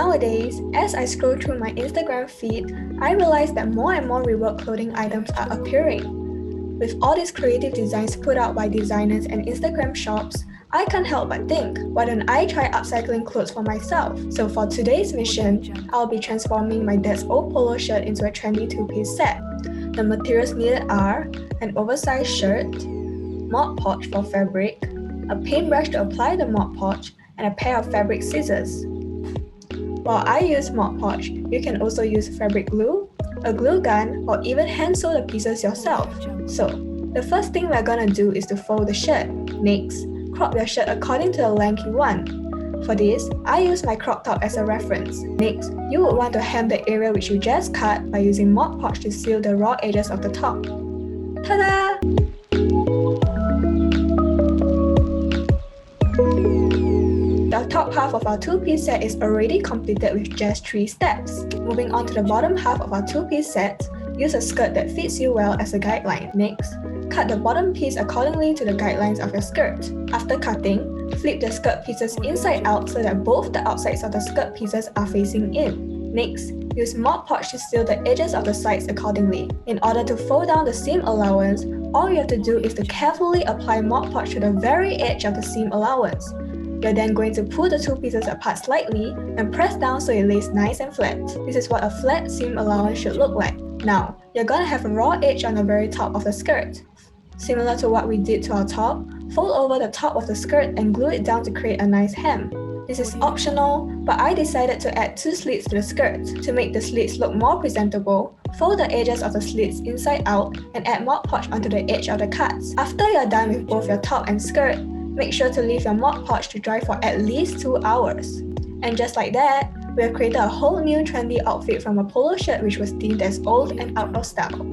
Nowadays, as I scroll through my Instagram feed, I realize that more and more reworked clothing items are appearing. With all these creative designs put out by designers and Instagram shops, I can't help but think, why don't I try upcycling clothes for myself? So for today's mission, I'll be transforming my dad's old polo shirt into a trendy two-piece set. The materials needed are an oversized shirt, Mod Podge for fabric, a paintbrush to apply the Mod Podge, and a pair of fabric scissors. While I use Mod Podge, you can also use fabric glue, a glue gun, or even hand sew the pieces yourself. So, the first thing we're gonna do is to fold the shirt. Next, crop your shirt according to the length you want. For this, I use my crop top as a reference. Next, you would want to hem the area which you just cut by using Mod Podge to seal the raw edges of the top. Ta-da! The top half of our two-piece set is already completed with just 3 steps. Moving on to the bottom half of our two-piece set, use a skirt that fits you well as a guideline. Next, cut the bottom piece accordingly to the guidelines of your skirt. After cutting, flip the skirt pieces inside out so that both the outsides of the skirt pieces are facing in. Next, use Mod Podge to seal the edges of the sides accordingly. In order to fold down the seam allowance, all you have to do is to carefully apply Mod Podge to the very edge of the seam allowance. You're then going to pull the two pieces apart slightly and press down so it lays nice and flat. This is what a flat seam allowance should look like. Now, you're gonna have a raw edge on the very top of the skirt. Similar to what we did to our top, fold over the top of the skirt and glue it down to create a nice hem. This is optional, but I decided to add 2 slits to the skirt. To make the slits look more presentable, fold the edges of the slits inside out and add Mod Podge onto the edge of the cuts. After you're done with both your top and skirt, make sure to leave your Mod Podge to dry for at least 2 hours. And just like that, we have created a whole new trendy outfit from a polo shirt which was deemed as old and out of style.